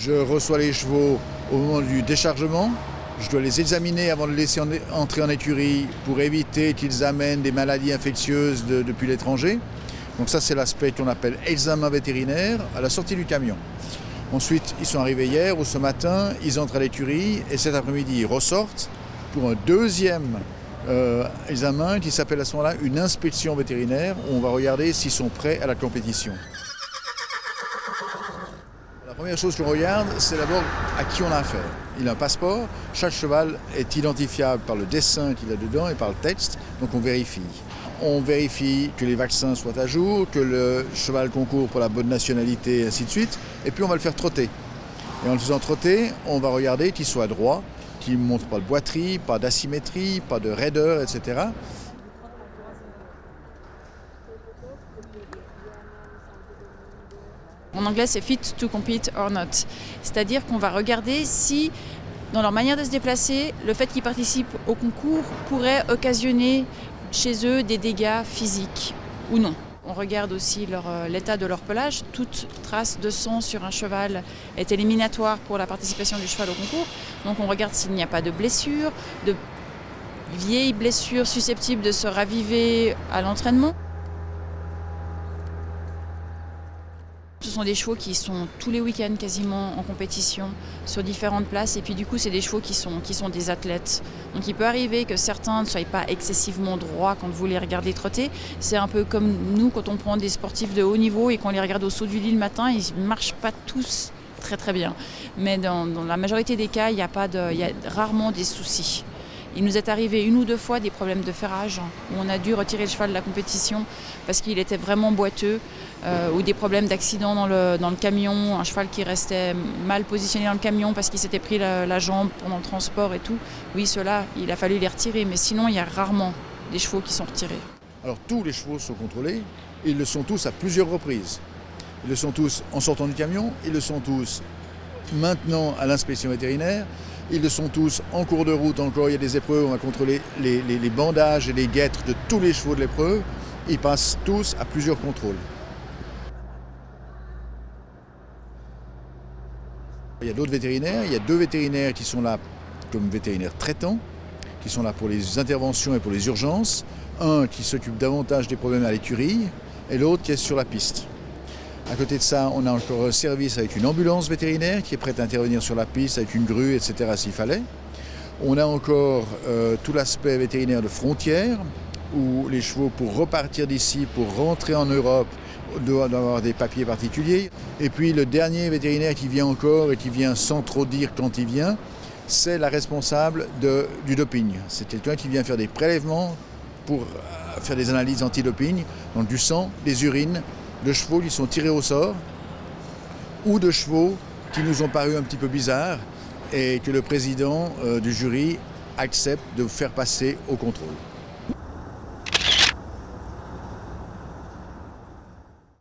Je reçois les chevaux au moment du déchargement. Je dois les examiner avant de les laisser entrer en écurie pour éviter qu'ils amènent des maladies infectieuses depuis l'étranger. Donc ça, c'est l'aspect qu'on appelle examen vétérinaire à la sortie du camion. Ensuite, ils sont arrivés hier ou ce matin, ils entrent à l'écurie et cet après-midi, ils ressortent pour un deuxième examen qui s'appelle à ce moment-là une inspection vétérinaire où on va regarder s'ils sont prêts à la compétition. La première chose qu'on regarde, c'est d'abord à qui on a affaire. Il a un passeport, chaque cheval est identifiable par le dessin qu'il a dedans et par le texte, donc on vérifie. On vérifie que les vaccins soient à jour, que le cheval concourt pour la bonne nationalité, et ainsi de suite, et puis on va le faire trotter. Et en le faisant trotter, on va regarder qu'il soit droit, qu'il ne montre pas de boiterie, pas d'asymétrie, pas de raideur, etc. En anglais, c'est fit to compete or not. C'est-à-dire qu'on va regarder si, dans leur manière de se déplacer, le fait qu'ils participent au concours pourrait occasionner chez eux des dégâts physiques ou non. On regarde aussi l'état de leur pelage. Toute trace de sang sur un cheval est éliminatoire pour la participation du cheval au concours. Donc on regarde s'il n'y a pas de blessures, de vieilles blessures susceptibles de se raviver à l'entraînement. Ce sont des chevaux qui sont tous les week-ends quasiment en compétition sur différentes places et puis du coup c'est des chevaux qui sont des athlètes. Donc il peut arriver que certains ne soient pas excessivement droits quand vous les regardez trotter. C'est un peu comme nous quand on prend des sportifs de haut niveau et qu'on les regarde au saut du lit le matin, ils ne marchent pas tous très très bien. Mais dans la majorité des cas, il y a rarement des soucis. Il nous est arrivé une ou deux fois des problèmes de ferrage où on a dû retirer le cheval de la compétition parce qu'il était vraiment boiteux ou des problèmes d'accident dans le camion, un cheval qui restait mal positionné dans le camion parce qu'il s'était pris la jambe pendant le transport et tout. Oui, ceux-là, il a fallu les retirer, mais sinon il y a rarement des chevaux qui sont retirés. Alors tous les chevaux sont contrôlés, ils le sont tous à plusieurs reprises. Ils le sont tous en sortant du camion, ils le sont tous maintenant à l'inspection vétérinaire. Ils le sont tous en cours de route encore, il y a des épreuves, on va contrôler les bandages et les guêtres de tous les chevaux de l'épreuve. Ils passent tous à plusieurs contrôles. Il y a d'autres vétérinaires, il y a deux vétérinaires qui sont là comme vétérinaires traitants, qui sont là pour les interventions et pour les urgences. Un qui s'occupe davantage des problèmes à l'écurie et l'autre qui est sur la piste. À côté de ça, on a encore un service avec une ambulance vétérinaire qui est prête à intervenir sur la piste avec une grue, etc. s'il fallait. On a encore tout l'aspect vétérinaire de frontière où les chevaux, pour repartir d'ici, pour rentrer en Europe, doivent avoir des papiers particuliers. Et puis le dernier vétérinaire qui vient encore et qui vient sans trop dire quand il vient, c'est la responsable du doping. C'est quelqu'un qui vient faire des prélèvements pour faire des analyses anti-doping, donc du sang, des urines, de chevaux qui sont tirés au sort ou de chevaux qui nous ont paru un petit peu bizarres et que le président du jury accepte de faire passer au contrôle.